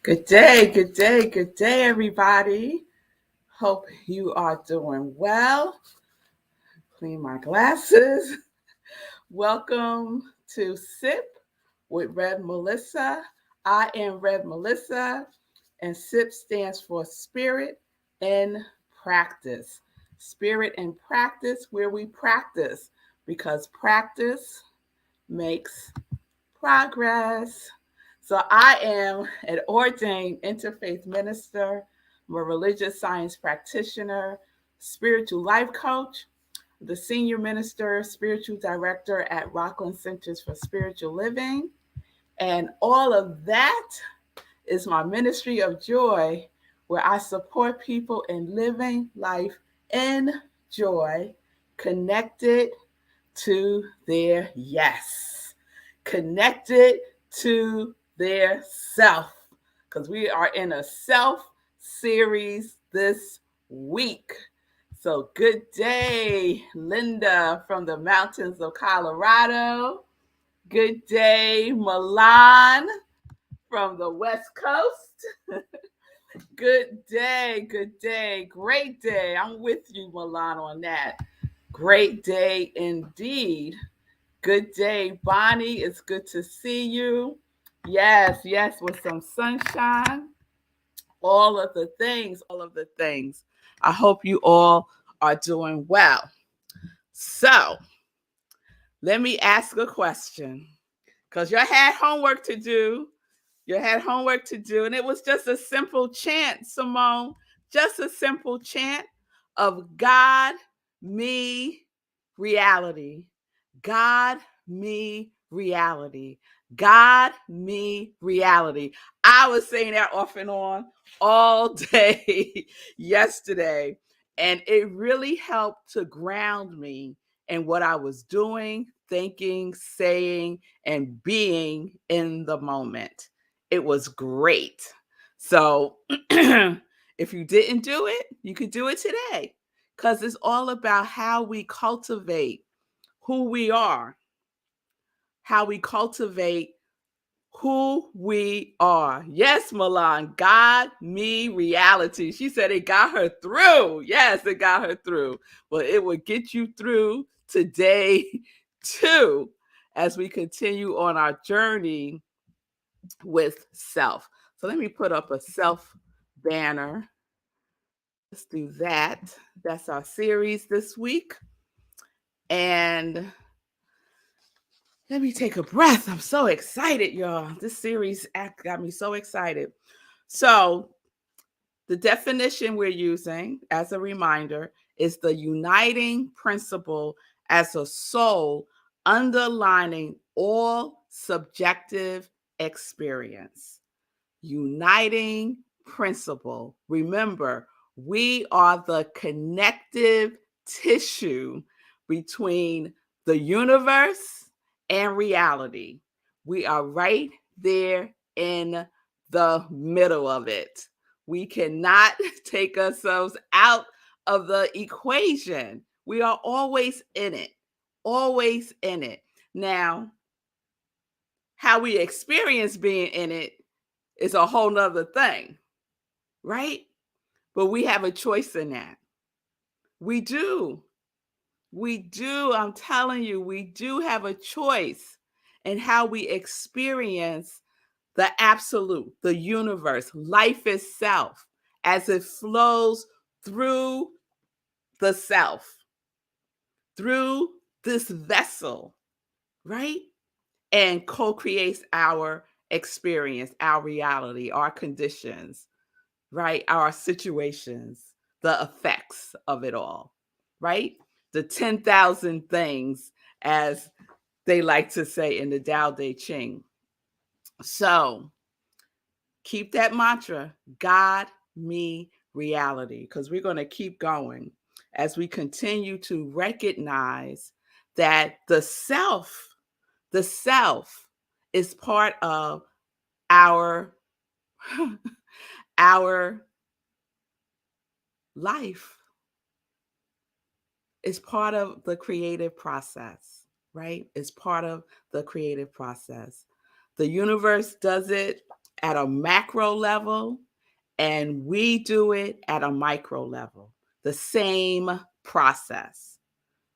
Good day, good day, good day, everybody. Hope you are doing well. Clean my glasses. Welcome to Sip with Red Melissa. I am Red Melissa, and SIP stands for Spirit and Practice. Spirit and Practice, where we practice because practice makes progress. So I am an ordained interfaith minister, I'm a religious science practitioner, spiritual life coach, the senior minister, spiritual director at Rockland Centers for Spiritual Living. And all of that is my ministry of joy, where I support people in living life in joy, connected to their yes, connected to their self, because we are in a self series this week. So, good day, Linda from the mountains of Colorado. Good day, Milan from the West Coast. Good day, great day. I'm with you, Milan, on that. Great day indeed. Good day, Bonnie. It's good to see you. Yes, yes, with some sunshine. All of the things, all of the things. I hope you all are doing well. So, let me ask a question because you had homework to do. You had homework to do, and it was just a simple chant, Simone, just a simple chant of God, me, reality. God, me, reality. God, me, reality. I was saying that off and on all day yesterday, and it really helped to ground me in what I was doing, thinking, saying, and being in the moment. It was great. So if you didn't do it, you could do it today because it's all about how we cultivate who we are, how we cultivate who we are. Yes, Milan, God, me, reality. She said it got her through. Yes, it got her through. Well, it will get you through today too, as we continue on our journey with self. So let me put up a self banner. Let's do that. That's our series this week. And let me take a breath. I'm so excited, y'all. This series got me so excited. So, the definition we're using as a reminder is the uniting principle as a soul underlining all subjective experience. Uniting principle. Remember, we are the connective tissue between the universe and reality. We are right there in the middle of it. We cannot take ourselves out of the equation. We are always in it, always in it. Now, how we experience being in it is a whole nother thing, right? But we have a choice in that. We do. We do. I'm telling you, we do have a choice in how we experience the absolute, the universe, life itself, as it flows through the self, through this vessel, right? And co creates our experience, our reality, our conditions, right? Our situations, the effects of it all, right? The 10,000 things, as they like to say in the Tao Te Ching. So keep that mantra, God, me, reality, because we're going to keep going as we continue to recognize that the self is part of our our life, is part of the creative process, right? It's part of the creative process. The universe does it at a macro level, and we do it at a micro level. The same process.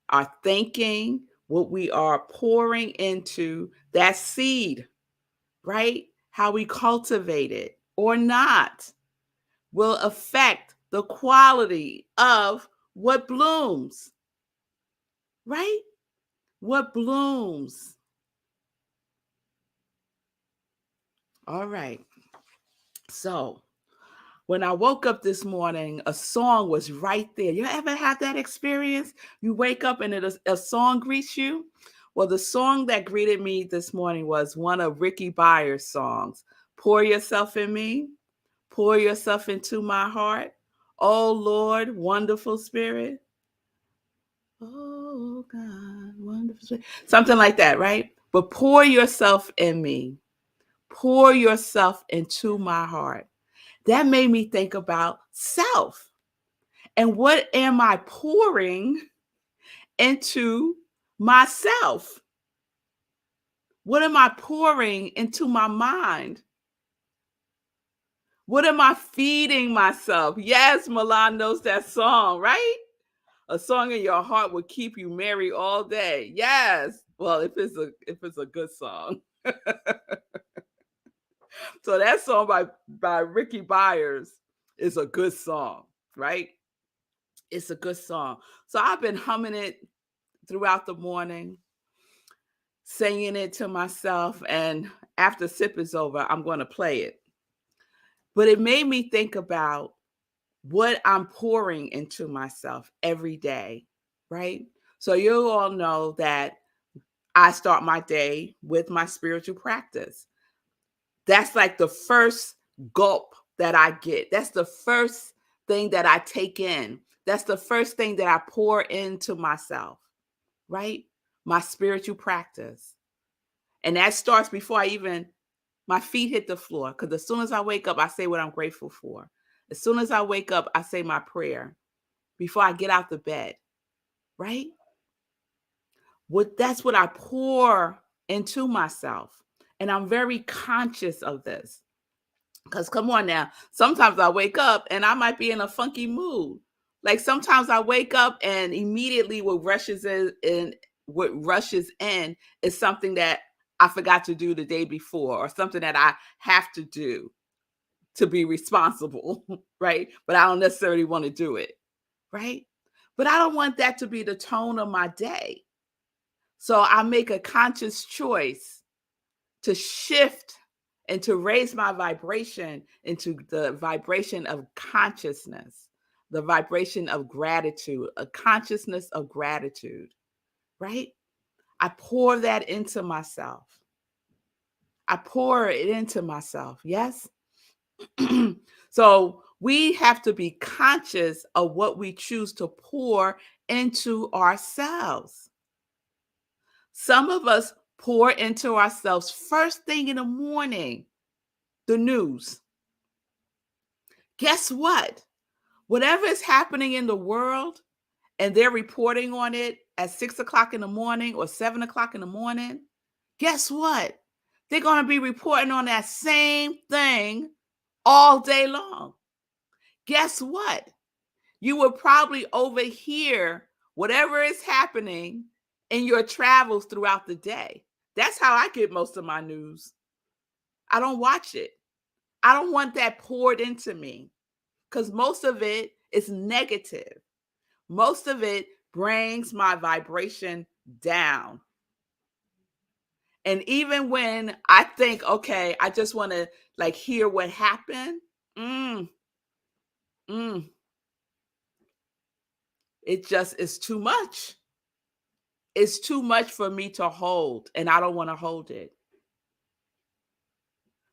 Our thinking, what we are pouring into that seed, right? How we cultivate it or not will affect the quality of what blooms, right? What blooms. All right. So when I woke up this morning, a song was right there. You ever had that experience? You wake up and a song greets you? Well, the song that greeted me this morning was one of Ricky Byers' songs, Pour Yourself in Me, Pour Yourself into My Heart. Oh, Lord, wonderful Spirit. Oh, God, wonderful Spirit. Something like that, right? But pour yourself in me. Pour yourself into my heart. That made me think about self. And what am I pouring into myself? What am I pouring into my mind? What am I feeding myself? Yes, Milan knows that song, right? A song in your heart will keep you merry all day. Yes. Well, if it's a good song. So that song by Ricky Byers is a good song, right? It's a good song. So I've been humming it throughout the morning, singing it to myself, and after sip is over, I'm going to play it. But it made me think about what I'm pouring into myself every day, right? So you all know that I start my day with my spiritual practice. That's like the first gulp that I get. That's the first thing that I take in. That's the first thing that I pour into myself, right? My spiritual practice. And that starts before my feet hit the floor. Because as soon as I wake up, I say what I'm grateful for. As soon as I wake up, I say my prayer before I get out the bed, right? That's what I pour into myself. And I'm very conscious of this. Because come on now, sometimes I wake up and I might be in a funky mood. Like sometimes I wake up and immediately what rushes in is something that I forgot to do the day before or something that I have to do to be responsible, right? But I don't necessarily want to do it, right? But I don't want that to be the tone of my day. So I make a conscious choice to shift and to raise my vibration into the vibration of consciousness, the vibration of gratitude, a consciousness of gratitude, right? I pour that into myself. I pour it into myself. Yes. So we have to be conscious of what we choose to pour into ourselves. Some of us pour into ourselves first thing in the morning, the news. Guess what? Whatever is happening in the world and they're reporting on it at 6 o'clock in the morning or 7 o'clock in the morning, guess what? They're going to be reporting on that same thing all day long. Guess what? You will probably overhear whatever is happening in your travels throughout the day. That's how I get most of my news. I don't watch it. I don't want that poured into me because most of it is negative. Most of it brings my vibration down. And even when I think, okay, I just want to like hear what happened, mm, mm, it just is too much. It's too much for me to hold, and I don't want to hold it.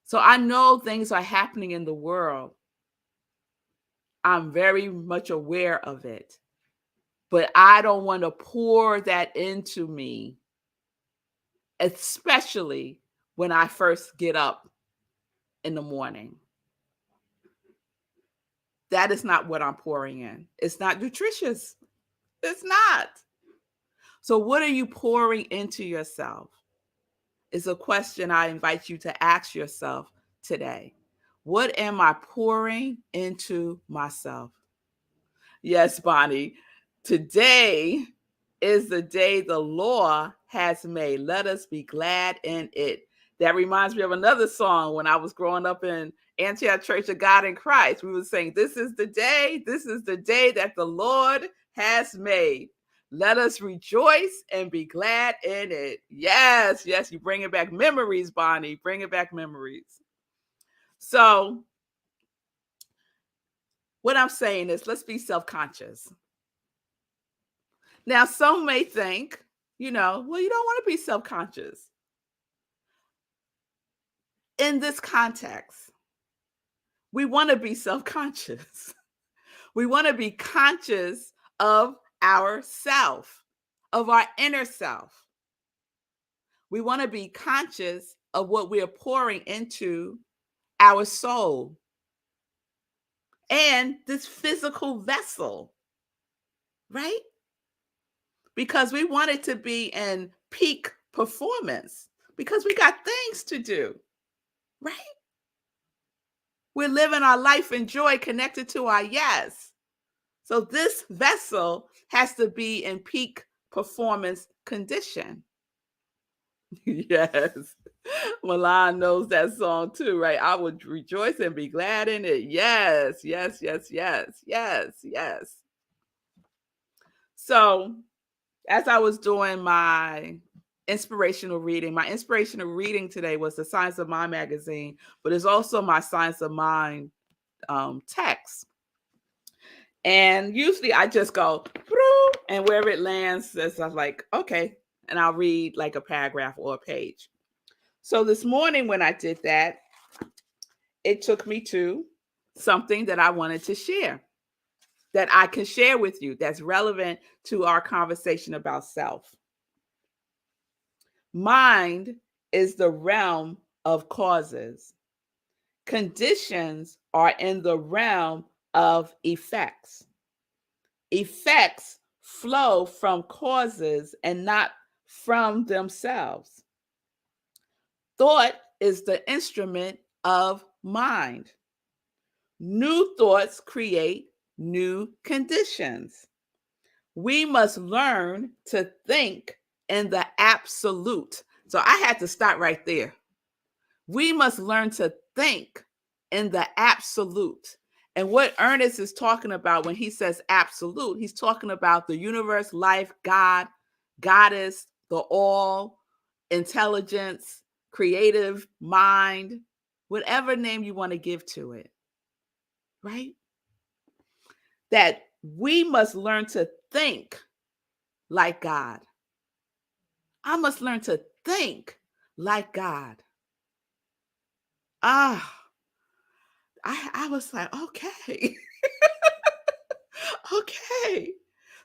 So I know things are happening in the world. I'm very much aware of it, but I don't want to pour that into me, especially when I first get up in the morning. That is not what I'm pouring in. It's not nutritious. It's not. So, what are you pouring into yourself? It's a question I invite you to ask yourself today? What am I pouring into myself? Yes, Bonnie. Today is the day the Lord has made. Let us be glad in it. That reminds me of another song when I was growing up in Antioch Church of God in Christ. We were saying, this is the day that the Lord has made. Let us rejoice and be glad in it. Yes, yes, you bring it back memories, Bonnie. Bring it back memories. So what I'm saying is, let's be self-conscious. Now, some may think, well, you don't want to be self-conscious. In this context, we want to be self-conscious. We want to be conscious of ourself, of our inner self. We want to be conscious of what we are pouring into our soul and this physical vessel, right? Because we want it to be in peak performance, because we got things to do, right? We're living our life in joy connected to our yes. So this vessel has to be in peak performance condition. Yes. Milan knows that song too, right? I would rejoice and be glad in it. Yes, yes, yes, yes, yes, yes. So as I was doing my inspirational reading today was the Science of Mind magazine, but it's also my Science of Mind text. And usually I just go through, and wherever it lands, I'm like, okay. And I'll read like a paragraph or a page. So this morning when I did that, it took me to something that I wanted to share, that I can share with you, that's relevant to our conversation about self. Mind is the realm of causes. Conditions are in the realm of effects. Effects flow from causes and not from themselves. Thought is the instrument of mind. New thoughts create new conditions. We must learn to think in the absolute. So I had to start right there. We must learn to think in the absolute. And what Ernest is talking about when he says absolute, he's talking about the universe, life, God, goddess, the all, intelligence, creative mind, whatever name you want to give to it, right? That we must learn to think like God. I must learn to think like God. I was like, okay. Okay.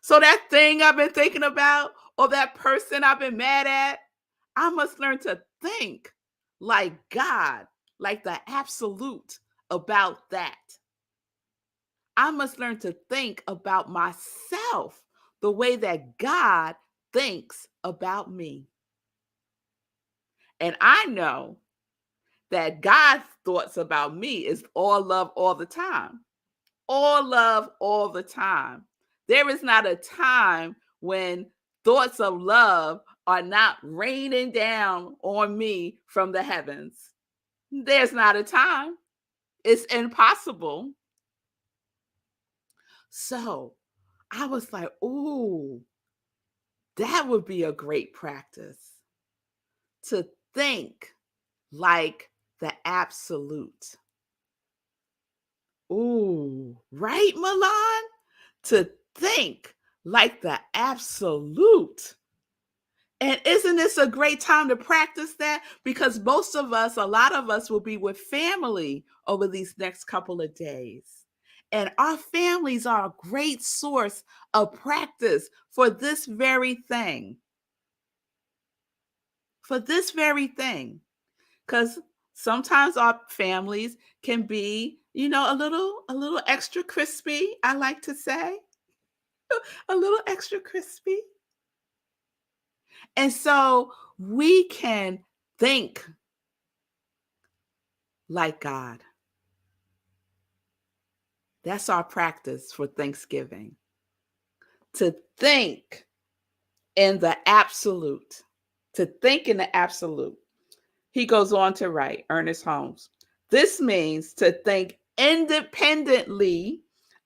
So that thing I've been thinking about, or that person I've been mad at, I must learn to think like God, like the absolute about that. I must learn to think about myself the way that God thinks about me. And I know that God's thoughts about me is all love all the time. All love all the time. There is not a time when thoughts of love are not raining down on me from the heavens. There's not a time. It's impossible. So I was like, ooh, that would be a great practice, to think like the absolute. Ooh, right, Milan? To think like the absolute. And isn't this a great time to practice that? Because a lot of us will be with family over these next couple of days. And our families are a great source of practice for this very thing. For this very thing. Because sometimes our families can be, a little extra crispy, I like to say. A little extra crispy. And so we can think like God. That's our practice for Thanksgiving. To think in the absolute. To think in the absolute. He goes on to write, Ernest Holmes. This means to think independently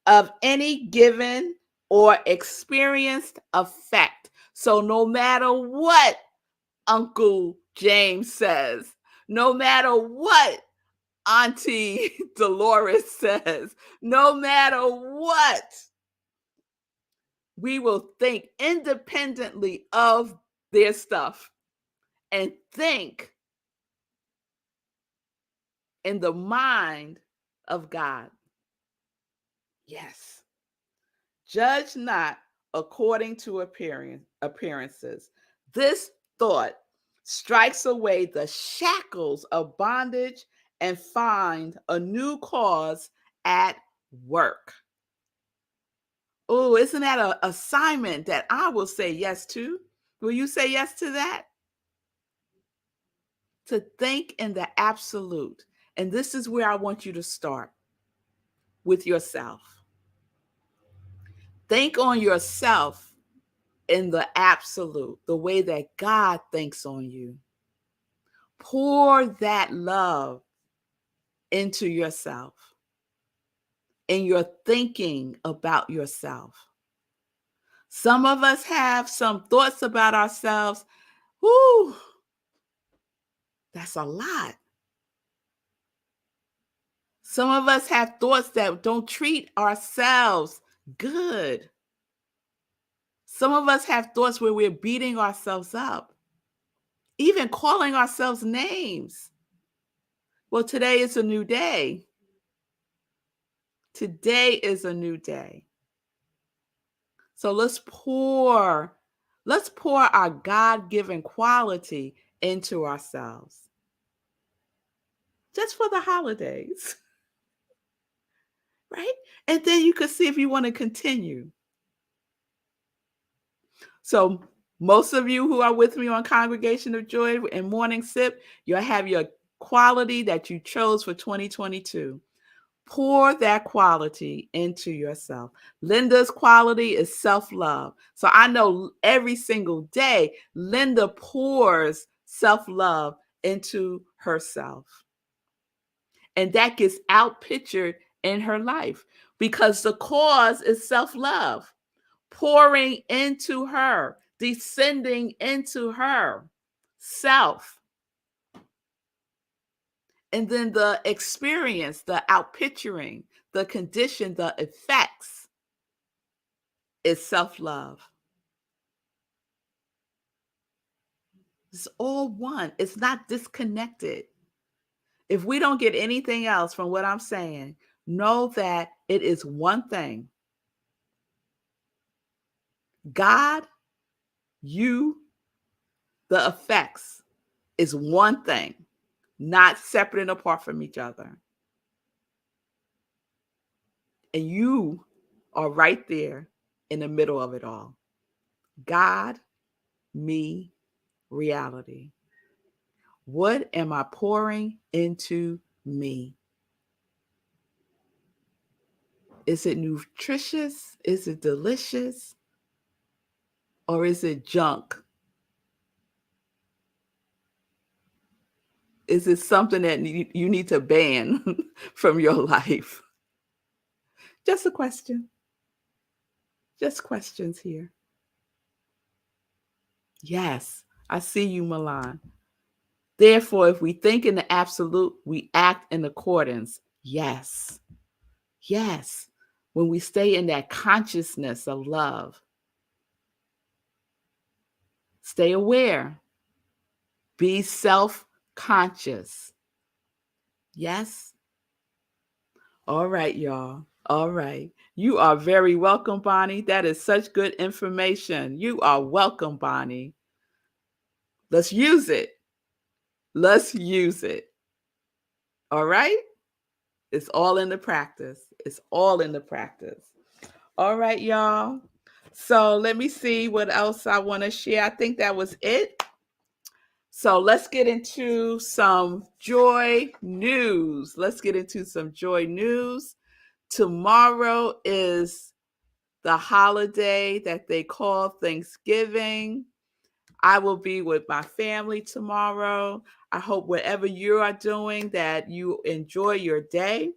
of any given or experienced effect. So no matter what Uncle James says, no matter what Auntie Dolores says, no matter what, we will think independently of their stuff and think in the mind of God. Yes. Judge not according to appearances. This thought strikes away the shackles of bondage and find a new cause at work. Oh, isn't that an assignment that I will say yes to? Will you say yes to that? To think in the absolute. And this is where I want you to start with yourself. Think on yourself in the absolute, the way that God thinks on you. Pour that love into yourself and your thinking about yourself. Some of us have some thoughts about ourselves. Whoo, that's a lot. Some of us have thoughts that don't treat ourselves good. Some of us have thoughts where we're beating ourselves up, even calling ourselves names. Well, today is a new day. Today is a new day. So let's pour our God-given quality into ourselves. Just for the holidays, right? And then you can see if you want to continue. So most of you who are with me on Congregation of Joy and Morning Sip, you'll have your quality that you chose for 2022. Pour that quality into yourself. Linda's quality is self-love. So I know every single day, Linda pours self-love into herself. And that gets outpictured in her life because the cause is self-love, pouring into her, descending into her self. And then the experience, the outpicturing, the condition, the effects is self-love. It's all one. It's not disconnected. If we don't get anything else from what I'm saying, know that it is one thing. God, you, the effects is one thing, not separate and apart from each other. And you are right there in the middle of it all. God, me, reality. What am I pouring into me? Is it nutritious? Is it delicious? Or is it junk? Is it something that you need to ban from your life? Just a question. Just questions here. Yes, I see you, Milan. Therefore, if we think in the absolute, we act in accordance. Yes. Yes. When we stay in that consciousness of love, stay aware, be self-conscious. Yes. All right, y'all. All right. You are very welcome, Bonnie. That is such good information. You are welcome, Bonnie. Let's use it. Let's use it. All right? It's all in the practice. It's all in the practice. All right, y'all. So let me see what else I want to share. I think that was it. So let's get into some joy news. Let's get into some joy news. Tomorrow is the holiday that they call Thanksgiving. I will be with my family tomorrow. I hope whatever you are doing that you enjoy your day.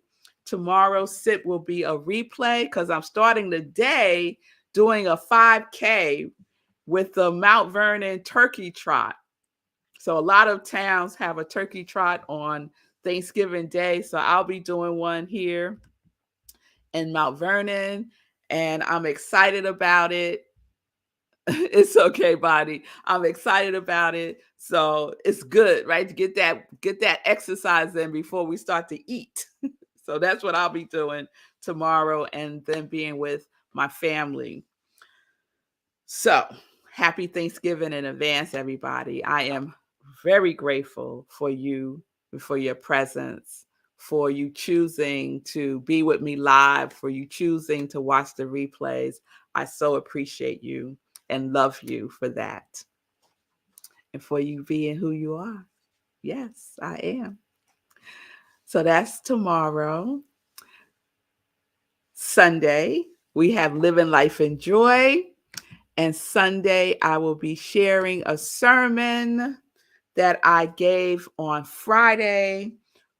Tomorrow's sip will be a replay because I'm starting the day doing a 5K with the Mount Vernon Turkey Trot. So a lot of towns have a turkey trot on Thanksgiving Day. So I'll be doing one here in Mount Vernon, and I'm excited about it. It's okay, body. I'm excited about it. So it's good, right? To get that exercise in before we start to eat. So that's what I'll be doing tomorrow and then being with my family. So happy Thanksgiving in advance, everybody. I am very grateful for you, for your presence, for you choosing to be with me live, for you choosing to watch the replays. I so appreciate you and love you for that and for you being who you are. Yes, I am. So that's tomorrow. Sunday, we have Living Life in Joy. And Sunday, I will be sharing a sermon that I gave on Friday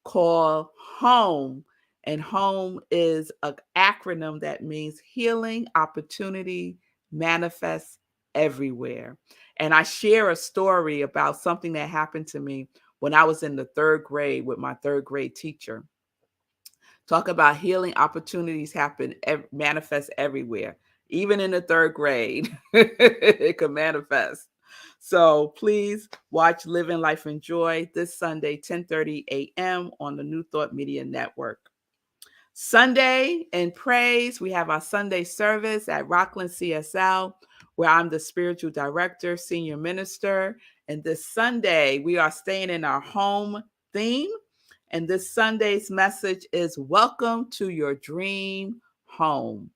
called HOME. And HOME is an acronym that means healing, opportunity, manifest everywhere. And I share a story about something that happened to me when I was in the third grade with my third grade teacher. Talk about healing opportunities manifest everywhere. Even in the third grade, it could manifest. So please watch Living Life in Joy this Sunday, 10:30 a.m. on the New Thought Media Network. Sunday in praise, we have our Sunday service at Rockland CSL, where I'm the spiritual director, senior minister. And this Sunday, we are staying in our home theme. And this Sunday's message is welcome to your dream home.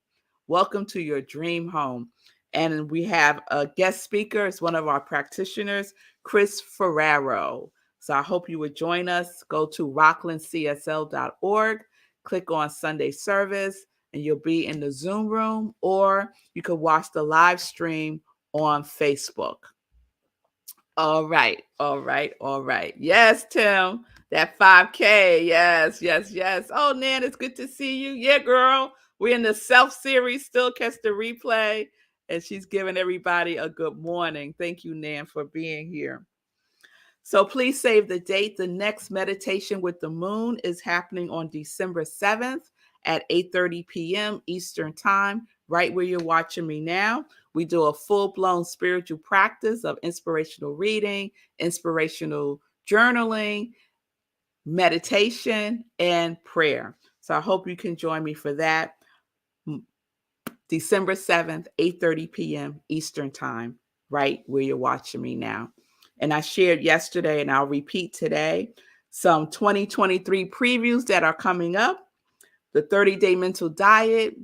Welcome to your dream home. And we have a guest speaker. It's one of our practitioners, Chris Ferraro. So I hope you would join us. Go to rocklandcsl.org, click on Sunday service, and you'll be in the Zoom room, or you could watch the live stream on Facebook. All right, all right, all right. Yes, Tim, that 5K. Yes, yes, yes. Oh, Nan, it's good to see you. Yeah, girl. We're in the self series. Still catch the replay. And she's giving everybody a good morning. Thank you, Nan, for being here. So please save the date. The next meditation with the moon is happening on December 7th at 8:30 p.m. Eastern Time, right where you're watching me now. We do a full-blown spiritual practice of inspirational reading, inspirational journaling, meditation, and prayer. So I hope you can join me for that. December 7th, 8:30 p.m. Eastern Time, right where you're watching me now. And I shared yesterday, and I'll repeat today, some 2023 previews that are coming up. The 30-Day Mental Diet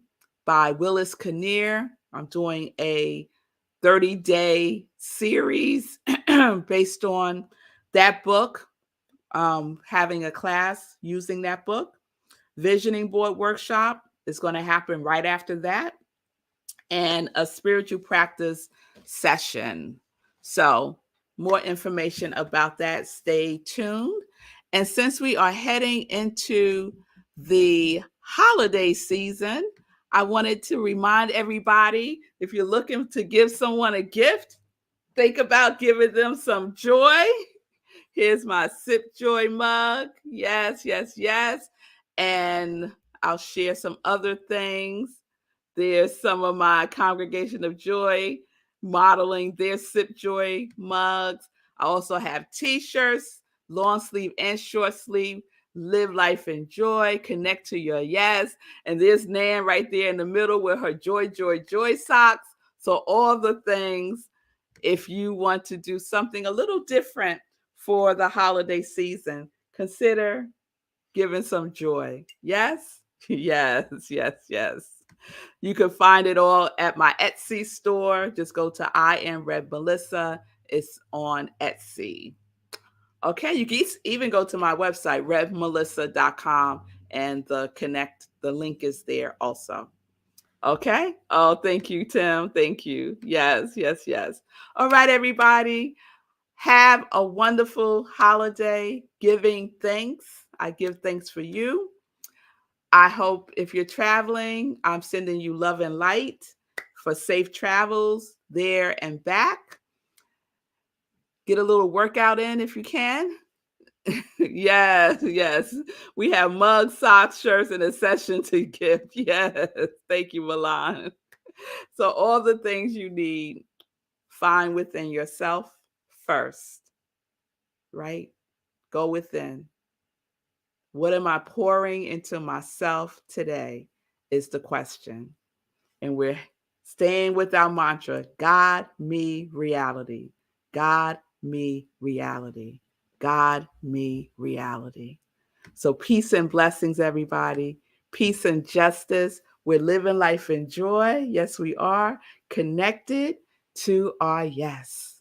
by Willis Kinnear. I'm doing a 30-day series based on that book, having a class using that book. Visioning Board Workshop is going to happen right after that, and a spiritual practice session. So more information about that, stay tuned. And since we are heading into the holiday season, I wanted to remind everybody, if you're looking to give someone a gift, think about giving them some joy. Here's my Sip Joy mug. Yes, yes, yes. And I'll share some other things. There's some of my Congregation of Joy modeling their Sip Joy mugs. I also have t-shirts, long sleeve and short sleeve. Live life in joy, connect to your yes. And there's Nan right there in the middle with her joy, joy, joy socks. So all the things, if you want to do something a little different for the holiday season, consider giving some joy. Yes? Yes, yes, yes. You can find it all at my Etsy store. Just go to iamrevmelissa. It's on Etsy. Okay, you can even go to my website, revmelissa.com, and the link is there also. Okay. Oh, thank you, Tim. Thank you. Yes, yes, yes. All right, everybody. Have a wonderful holiday giving thanks. I give thanks for you. I hope if you're traveling, I'm sending you love and light for safe travels there and back. Get a little workout in if you can. Yes, yes. We have mugs, socks, shirts, and a session to give. Yes. Thank you, Milan. So, all the things you need, find within yourself first, right? Go within. What am I pouring into myself today is the question. And we're staying with our mantra God, me, reality. God, me, reality. God, me, reality. So, peace and blessings, everybody. Peace and justice. We're living life in joy. Yes, we are connected to our yes.